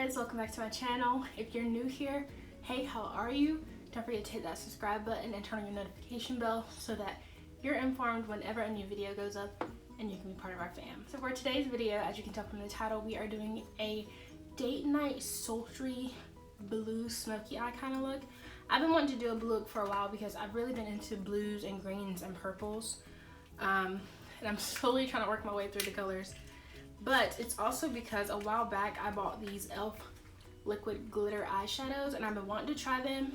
guys, welcome back to my channel. If you're new here, hey, how are you? Don't forget to hit that subscribe button and turn on your notification bell so that you're informed whenever a new video goes up and you can be part of our fam. So for today's video, as you can tell from the title, we are doing a date night sultry blue smoky eye kind of look. I've been wanting to do a blue look for a while because I've really been into blues and greens and purples, and I'm slowly trying to work my way through the colors. But it's also because a while back I bought these l.fLiquidGlitter eyeshadows and I've been wanting to try them,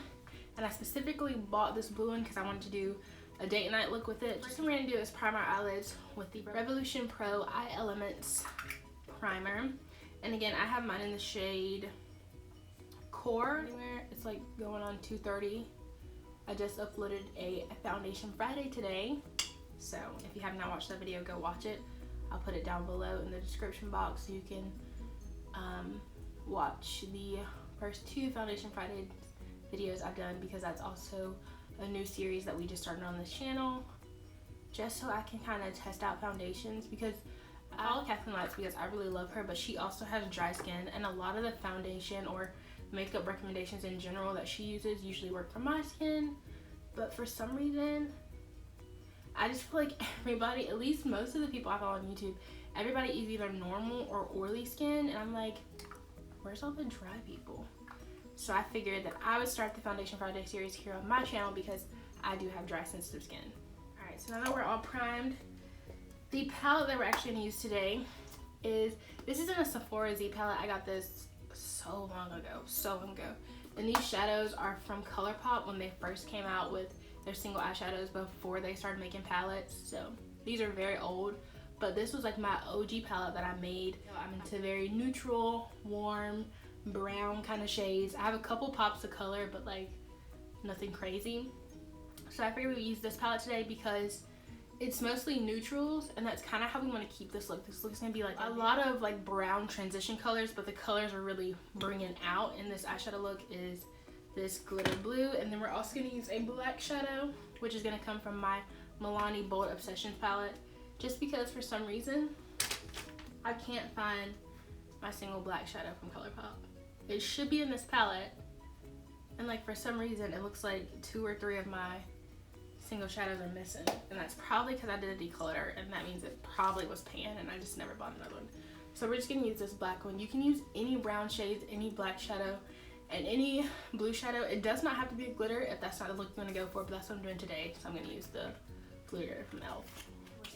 and I specifically bought this blue one because I wanted to do a date night look with it. First thing we're going to do is prime our eyelids with the Revolution Pro Eye Elements primer, and again I have mine in the shade Core. It's like going on 230. I just uploaded a Foundation Friday today, so if you have not watched that video, go watch it. I'll put it down below in the description box so you can watch the first 2 Foundation Friday videos I've done, because that's also a new series that we just started on this channel, just so I can kind of test out foundations, because I follow Kathleen Lights because I really love her, but she also has dry skin, and a lot of the foundation or makeup recommendations in general that she uses usually work for my skin, but for some reason I just feel like everybody, at least most of the people I follow on YouTube, everybody is either normal or oily skin, and I'm like, where's all the dry people? So I figured that I would start the Foundation Friday series here on my channel because I do have dry sensitive skin. Alright, so now that we're all primed, the palette that we're actually going to use today is, this is in a Sephora Z palette. I got this so long ago. And these shadows are from Colourpop when they first came out with their single eyeshadows before they started making palettes. So these are very old, but this was like my OG palette that I made. I'm into very neutral, warm, brown kind of shades. I have a couple pops of color, but like nothing crazy. So I figured we'd use this palette today because it's mostly neutrals, and that's kind of how we want to keep this look. This look's gonna be like a lot of like brown transition colors, but the colors are really bringing out in this eyeshadow look is this glitter blue. And then we're also going to use a black shadow, which is going to come from my Miliani Bold Obsessions palette, just because for some reason I can't find my single black shadow from Colourpop. It should be in this palette, and like for some reason it looks like 2 or 3 of my single shadows are missing, and that's probably because I did a declutter, and that means it probably was pan and I just never bought another one. So we're just going to use this black one. You can use any brown shades, any black shadow, and any blue shadow. It does not have to be a glitter if that's not the look you want to go for, but that's what I'm doing today. So I'm going to use the glitter from e.l.f.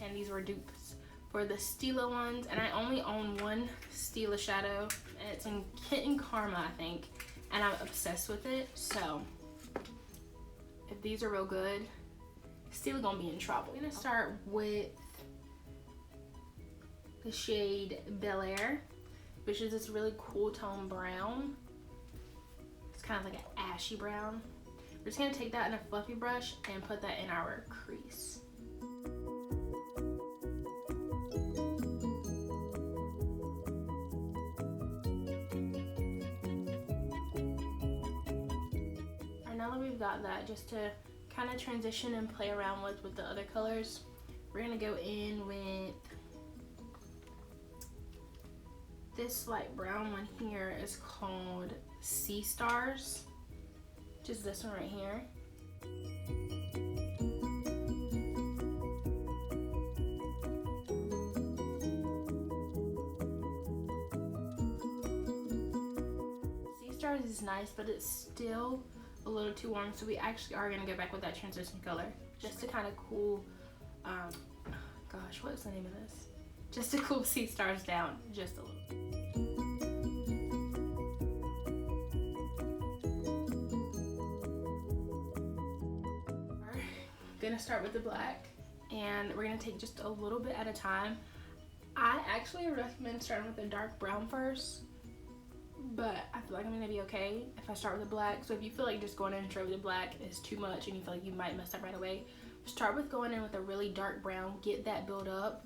And these were dupes for the Stila ones, and I only own one Stila shadow, and it's in Kitten Karma, I think, and I'm obsessed with it. So if these are real good, Stila gonna be in trouble. I'm gonna start with the shade Bel-air, which is this really cool tone brown. Kind of like an ashy brown. We're just going to take that in a fluffy brush and put that in our crease. And now that we've got that, just to kind of transition and play around with the other colors, we're going to go in with this light brown one here. Is called Sea Stars, just this one right here. Sea Stars is nice, but it's still a little too warm, so we actually are going to go back with that transition color just to kind of cool, gosh, what is the name of this? Just to cool Sea Stars down just a little. Gonna start with the black, and we're gonna take just a little bit at a time. I actually recommend starting with the dark brown first, but I feel like I'm gonna be okay if I start with the black. So if you feel like just going in straight with the black is too much and you feel like you might mess up right away, start with going in with a really dark brown, get that build up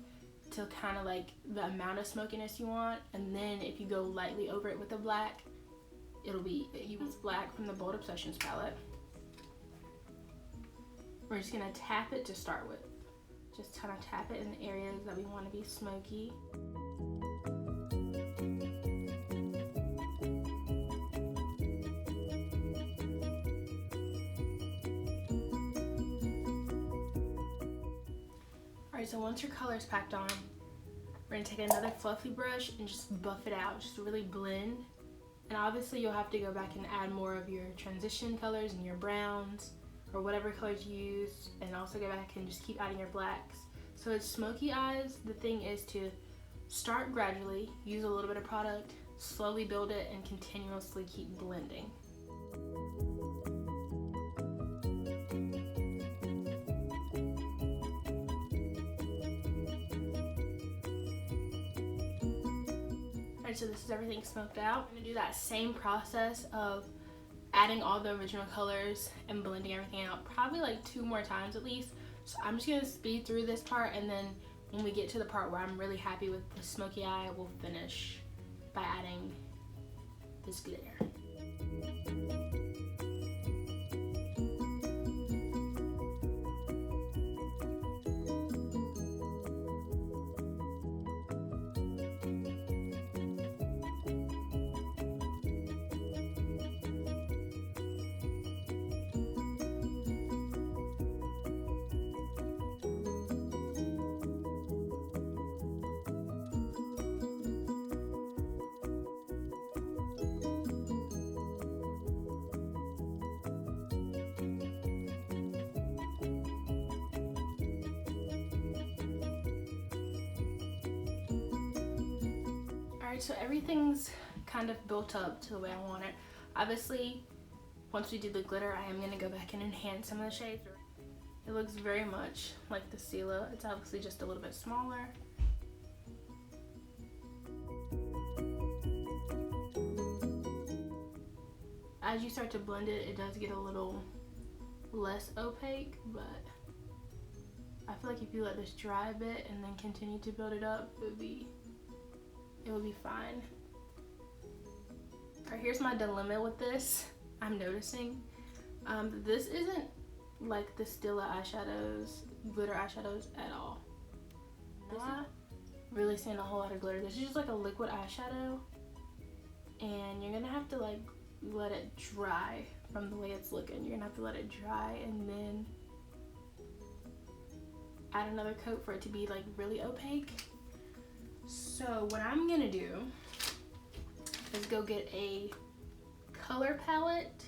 to kind of like the amount of smokiness you want, and then if you go lightly over it with the black, it'll be, you use black from the Bold Obsessions palette. We're just gonna tap it to start with. Just kind of tap it in the areas that we want to be smoky. so once your color is packed on, we're gonna take another fluffy brush and just buff it out, just really blend. And obviously you'll have to go back and add more of your transition colors and your browns or whatever colors you use, and also go back and just keep adding your blacks. So it's smoky eyes. The thing is to start gradually, use a little bit of product, slowly build it, and continuously keep blending. Alright, so this is everything smoked out. I'm gonna do that same process of adding all the original colors and blending everything out probably like 2 more times at least. So I'm just gonna speed through this part, and then when we get to the part where I'm really happy with the smoky eye, we'll finish by adding this glitter. Alright, so everything's kind of built up to the way I want it. Obviously, once we do the glitter, I am going to go back and enhance some of the shades. It looks very much like the Stila. It's obviously just a little bit smaller. As you start to blend it, it does get a little less opaque, but I feel like if you let this dry a bit and then continue to build it up, it would be fine. Alright, here's my dilemma with this. I'm noticing this isn't like the Stila eyeshadows, glitter eyeshadows at all. I'm not really seeing a whole lot of glitter. This is just like a liquid eyeshadow, and you're gonna have to like let it dry from the way it's looking. You're gonna have to let it dry and then add another coat for it to be like really opaque. So what I'm gonna do is go get a color palette,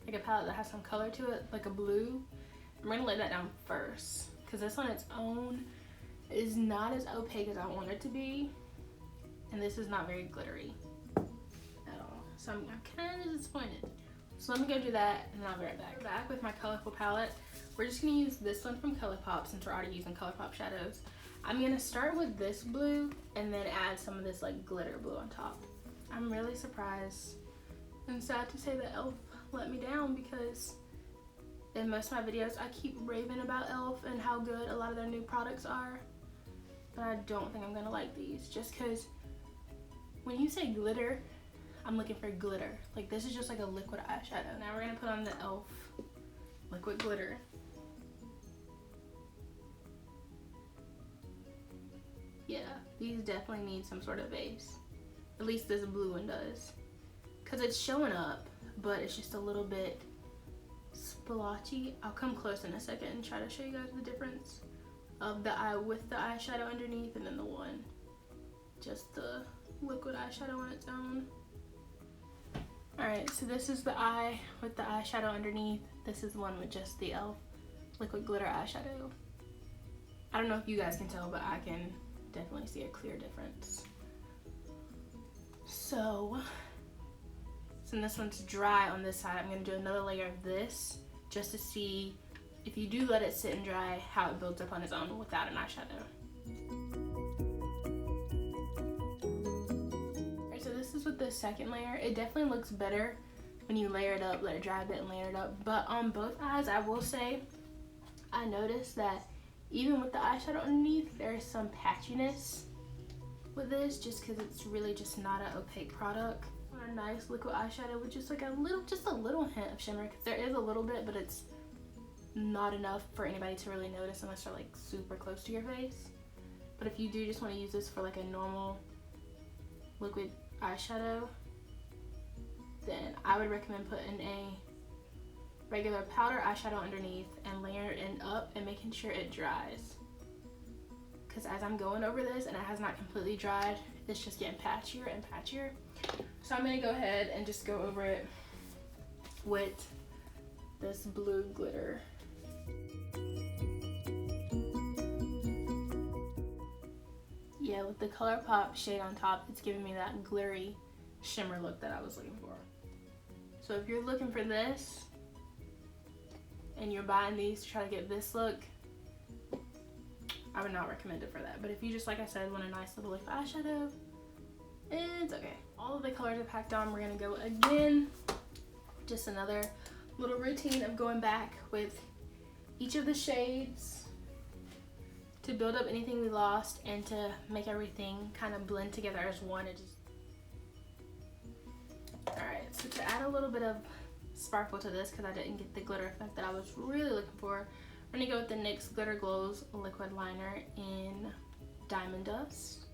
like a palette that has some color to it, like a blue. I'm gonna lay that down first, because this on its own is not as opaque as I want it to be, and this is not very glittery at all. So I'm kind of disappointed. So let me go do that, and then I'll be right back. We're back with my colorful palette. We're just gonna use this one from Colourpop since we're already using Colourpop shadows. I'm gonna start with this blue and then add some of this like glitter blue on top. I'm really surprised and sad to say that e.l.f. let me down, because in most of my videos I keep raving about e.l.f. and how good a lot of their new products are, but I don't think I'm gonna like these, just because when you say glitter, I'm looking for glitter. Like, this is just like a liquid eyeshadow. Now we're gonna put on the e.l.f. liquid glitter. Yeah, these definitely need some sort of base. At least this blue one does. Because it's showing up, but it's just a little bit splotchy. I'll come close in a second and try to show you guys the difference of the eye with the eyeshadow underneath, and then the one, just the liquid eyeshadow on its own. Alright, so this is the eye with the eyeshadow underneath. This is the one with just the e.l.f. liquid glitter eyeshadow. I don't know if you guys can tell, but I can definitely see a clear difference. So, since this one's dry on this side, I'm going to do another layer of this just to see if you do let it sit and dry, how it builds up on its own without an eyeshadow. Alright, so this is with the second layer. It definitely looks better when you layer it up, let it dry a bit and layer it up. But on both eyes, I will say, I noticed that even with the eyeshadow underneath, there's some patchiness with this, just because it's really just not an opaque product. A nice liquid eyeshadow with just like a little hint of shimmer, because there is a little bit, but it's not enough for anybody to really notice unless you're like super close to your face. But if you do just want to use this for like a normal liquid eyeshadow, then I would recommend putting a regular powder eyeshadow underneath and layering it up and making sure it dries. because as I'm going over this and it has not completely dried, it's just getting patchier and patchier. So I'm going to go ahead and just go over it with this blue glitter. Yeah, with the Colourpop shade on top, it's giving me that glittery shimmer look that I was looking for. So if you're looking for this and you're buying these to try to get this look, I would not recommend it for that. But if you just, like I said, want a nice little like eyeshadow, it's okay. All of the colors are packed on. We're gonna go again. Just another little routine of going back with each of the shades to build up anything we lost and to make everything kind of blend together as one. Alright, so to add a little bit of sparkle to this, because I didn't get the glitter effect that I was really looking for, we're going to go with the NYX Glitter Glows liquid liner in Diamond Dust.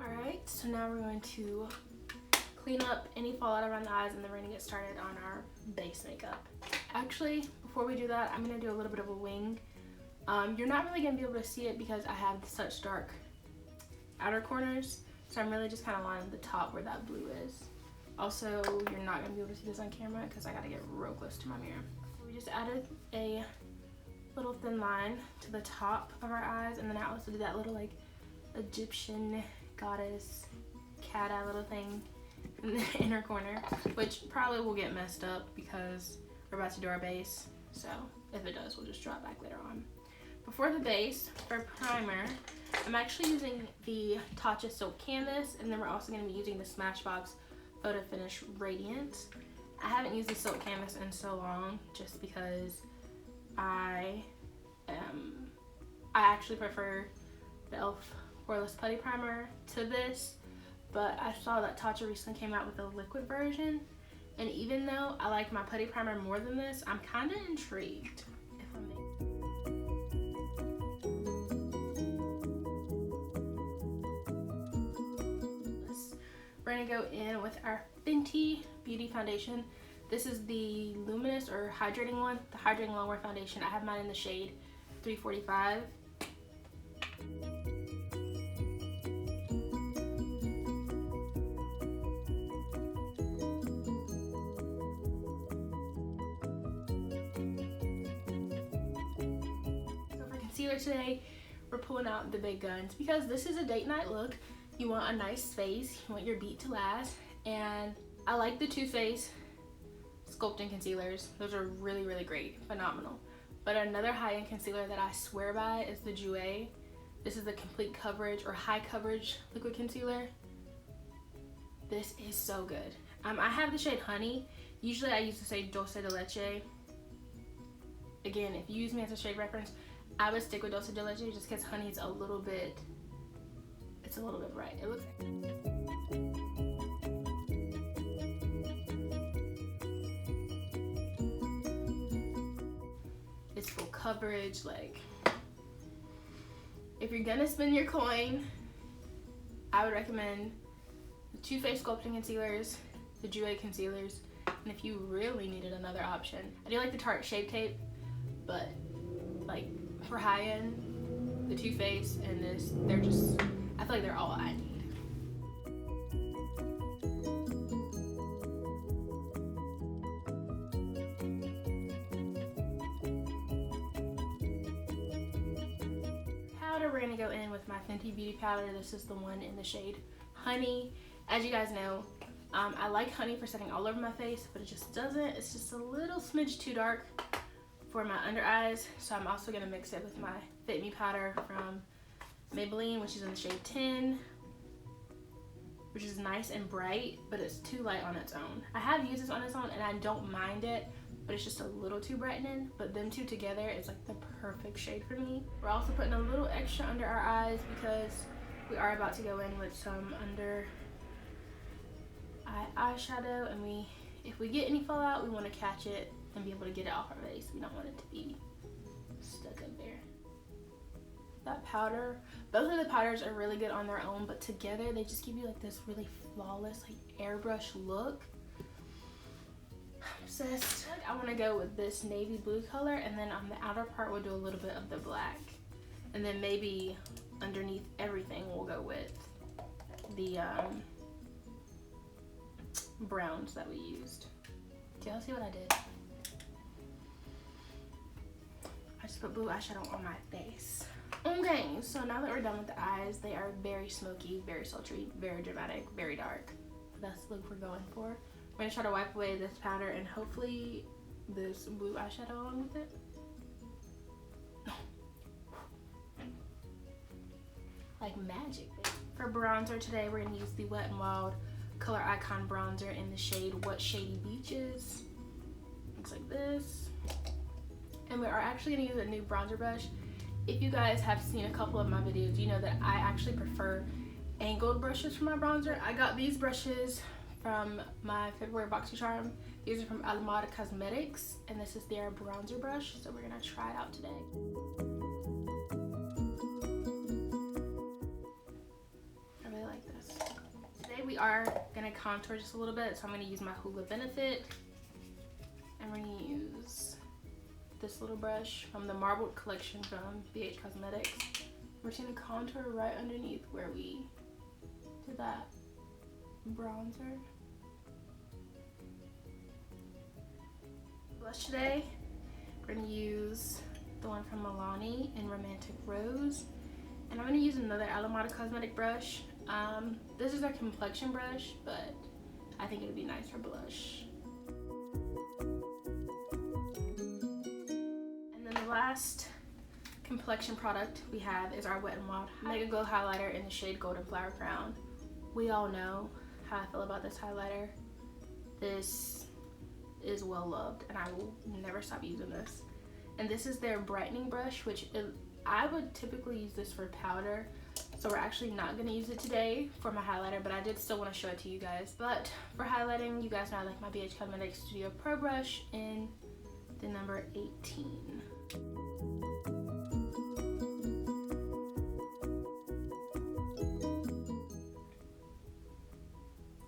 Alright, so now we're going to clean up any fallout around the eyes, and then we're going to get started on our base makeup. Actually, before we do that, I'm going to do a little bit of a wing. You're not really going to be able to see it because I have such dark outer corners, so I'm really just kind of lining the top where that blue is. Also, you're not going to be able to see this on camera because I got to get real close to my mirror. We just added a little thin line to the top of our eyes, and then I also did that little like Egyptian goddess cat eye little thing in the inner corner, which probably will get messed up because we're about to do our base, so if it does, we'll just draw it back later on. Before the base, for primer, I'm actually using the Tatcha Silk Canvas, and then we're also going to be using the Smashbox Photo Finish Radiance. I haven't used the Silk Canvas in so long just because I actually prefer the e.l.f. Poreless Putty Primer to this, but I saw that Tatcha recently came out with a liquid version, and even though I like my putty primer more than this, I'm kind of intrigued. We're going to go in with our Fenty Beauty Foundation. This is the Luminous or Hydrating one, the Hydrating Longwear Foundation. I have mine in the shade 345. Concealer today, we're pulling out the big guns because this is a date night look. You want a nice face, you want your beat to last, and I like the Too Faced sculpting concealers. Those are really, really great, phenomenal. But another high-end concealer that I swear by is the Jouer. This is the complete coverage or high coverage liquid concealer. This is so good. I have the shade Honey. Usually I use the shade Dulce de Leche. Again, if you use me as a shade reference, I would stick with Dulce de Leche just because Honey's a little bit bright. It looks it's full coverage. Like, if you're gonna spend your coin, I would recommend the Too Faced sculpting concealers, the Jouer concealers, and if you really needed another option, I do like the Tarte Shape Tape, but like for high end, the Too Faced and this, they're just, I feel like they're all I need. Powder, we're gonna go in with my Fenty Beauty powder. This is the one in the shade Honey. As you guys know, I like Honey for setting all over my face, but it just doesn't. It's just a little smidge too dark for my under eyes, so I'm also gonna mix it with my Fit Me powder from Maybelline, which is in the shade 10, which is nice and bright, but it's too light on its own. I have used this on its own and I don't mind it, but it's just a little too brightening, but them two together is like the perfect shade for me. We're also putting a little extra under our eyes because we are about to go in with some under eye eyeshadow, and if we get any fallout, we want to catch it and be able to get it off our face. We don't want it to be stuck up there. That powder, both of the powders are really good on their own, but together they just give you like this really flawless like airbrush look. obsessed. I want to go with this navy blue color, and then on the outer part we'll do a little bit of the black, and then maybe underneath everything we'll go with the browns that we used. Do y'all see what I did? I just put blue eyeshadow on my face. Okay, so now that we're done with the eyes, they are very smoky, very sultry, very dramatic, very dark. That's the look we're going for. I'm gonna try to wipe away this powder and hopefully this blue eyeshadow along with it. Like magic, baby. For bronzer today, we're gonna use the Wet n Wild Color Icon bronzer in the shade What Shady Beaches. Looks like this. And we are actually gonna use a new bronzer brush. If you guys have seen a couple of my videos, you know that I actually prefer angled brushes for my bronzer. I got these brushes from my February BoxyCharm. These are from l.fCosmetics, and this is their bronzer brush, so we're gonna try it out today. I really like this. Today we are gonna contour just a little bit, so I'm gonna use my Hoola Benefit, and we're gonna use this little brush from the Marbled collection from Beige Cosmetics. We're just gonna contour right underneath where we did that bronzer. Blush today, we're gonna use the one from Miliani in Romantic Rose, and I'm gonna use another l.fCosmetics brush. This is a complexion brush, but I think it would be nice for blush. And then the last complexion product we have is our Wet n Wild Mega Glow highlighter in the shade Golden Flower Crown. We all know how I feel about this highlighter. This is well loved, and I will never stop using this. And this is their brightening brush, which I would typically use this for powder, so we're actually not going to use it today for my highlighter, but I did still want to show it to you guys. But for highlighting, you guys know I like my Beige Cosmetics Studio Pro brush in the number 18.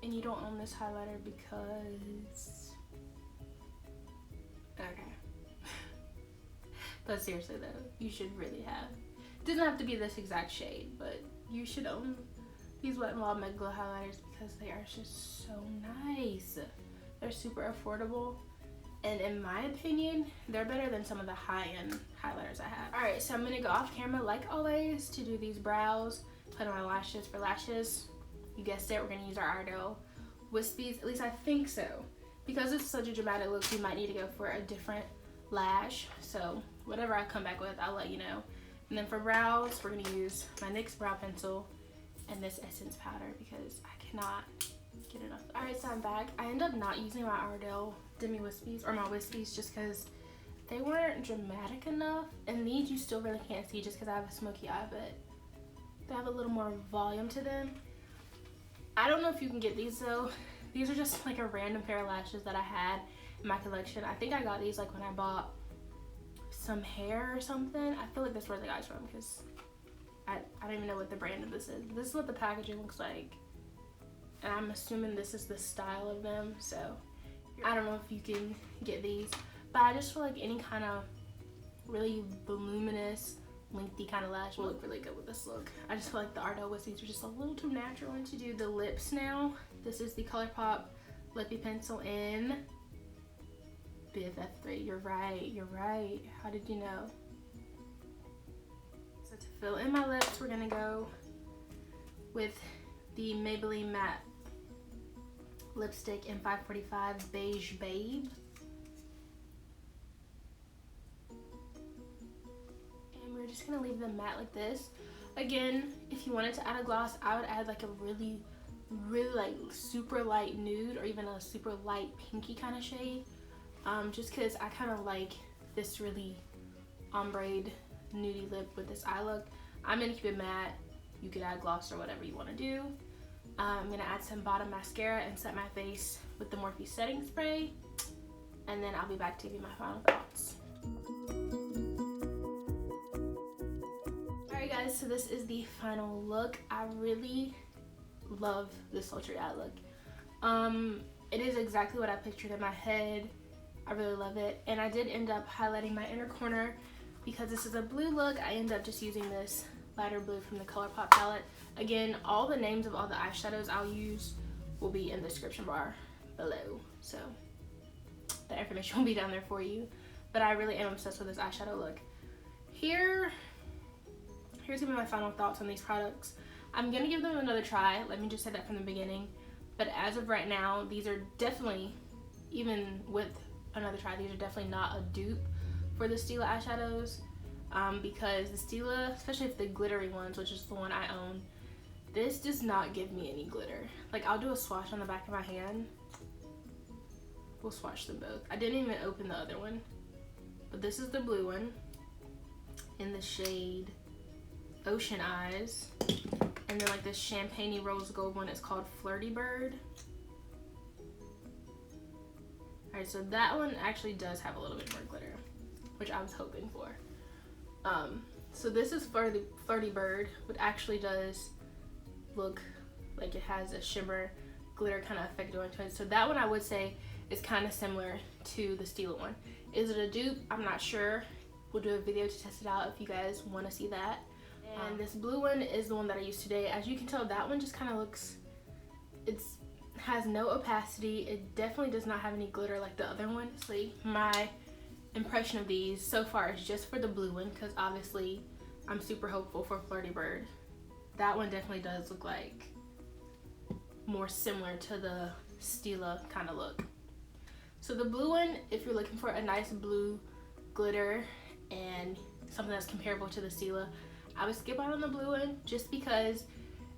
And you don't own this highlighter because... okay. But seriously though, you should really have. It doesn't have to be this exact shade, but you should own these Wet n Wild Mega Glow highlighters because they are just so nice. They're super affordable, and in my opinion, they're better than some of the high-end highlighters I have. Alright, so I'm gonna go off camera like always to do these brows, put on my lashes for lashes. You guessed it, we're gonna use our Eyeshadow wispies, at least I think so. Because it's such a dramatic look, we might need to go for a different lash. So whatever I come back with, I'll let you know. And then for brows, we're gonna use my NYX brow pencil and this essence powder because I cannot get enough. Alright, so I'm back. I ended up not using my Ardell Demi Wispies, or my wispies, just because they weren't dramatic enough. And these you still really can't see just because I have a smoky eye, but they have a little more volume to them. I don't know if you can get these though. These are just like a random pair of lashes that I had in my collection. I think I got these like when I bought some hair or something. I feel like that's where they got it from because I don't even know what the brand of this is. This is what the packaging looks like. And I'm assuming this is the style of them. So I don't know if you can get these. But I just feel like any kind of really voluminous, lengthy kind of lash will look really good with this look. I just feel like the Ardell wispies are just a little too natural. I'm going to do the lips now. This is the Colourpop Lippy Pencil in BFF3. You're right, you're right. How did you know? So to fill in my lips, we're gonna go with the Maybelline Matte Lipstick in 545 Beige Babe. And we're just gonna leave them matte like this. Again, if you wanted to add a gloss, I would add like a really like super light nude or even a super light pinky kind of shade. Just because I kind of like this really ombre nudie lip with this eye look. I'm gonna keep it matte. You could add gloss or whatever you want to do. I'm gonna add some bottom mascara and set my face with the Morphe setting spray, and then I'll be back to give you my final thoughts. Alright guys, so this is the final look. I really love this Sultry eye look. It is exactly what I pictured in my head. I really love it. And I did end up highlighting my inner corner because this is a blue look. I end up just using this lighter blue from the Colourpop palette. Again, all the names of all the eyeshadows I'll use will be in the description bar below, so the information will be down there for you. But I really am obsessed with this eyeshadow look. Here's gonna be my final thoughts on these products. I'm gonna give them another try. Let me just say that from the beginning. But as of right now, these are definitely, even with another try, these are definitely not a dupe for the Stila eyeshadows. Because the Stila, especially if the glittery ones, which is the one I own, this does not give me any glitter. Like, I'll do a swatch on the back of my hand. We'll swatch them both. I didn't even open the other one. But this is the blue one in the shade Ocean Eyes. And then like this champagne-y rose gold one is called Flirty Bird. Alright, so that one actually does have a little bit more glitter, which I was hoping for. So this is Flirty Bird, which actually does look like it has a shimmer glitter kind of effect going to it. So that one I would say is kind of similar to the Stila one. Is it a dupe? I'm not sure. We'll do a video to test it out if you guys want to see that. And this blue one is the one that I used today. As you can tell, that one just kind of looks, has no opacity. It definitely does not have any glitter like the other one. So my impression of these so far is just for the blue one, because obviously I'm super hopeful for Flirty Bird. That one definitely does look like more similar to the Stila kind of look. So the blue one, if you're looking for a nice blue glitter and something that's comparable to the Stila, I would skip out on the blue one just because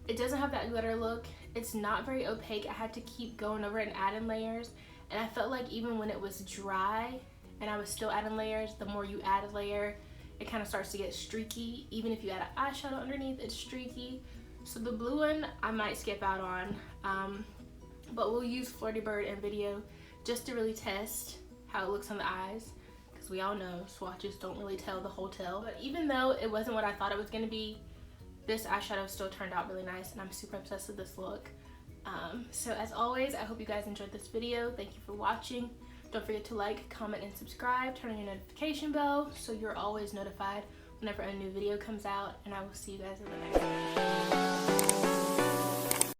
it doesn't have that glitter look. It's not very opaque. I had to keep going over it and adding layers, and I felt like even when it was dry and I was still adding layers, the more you add a layer, it kind of starts to get streaky. Even if you add an eyeshadow underneath, it's streaky. So the blue one I might skip out on, but we'll use Flirty Bird in video just to really test how it looks on the eyes, because we all know swatches don't really tell the whole tale. But even though it wasn't what I thought it was going to be, this eyeshadow still turned out really nice, and I'm super obsessed with this look. So as always, I hope you guys enjoyed this video. Thank you for watching. Don't forget to like, comment, and subscribe. Turn on your notification bell so you're always notified whenever a new video comes out, and I will see you guys in the next one.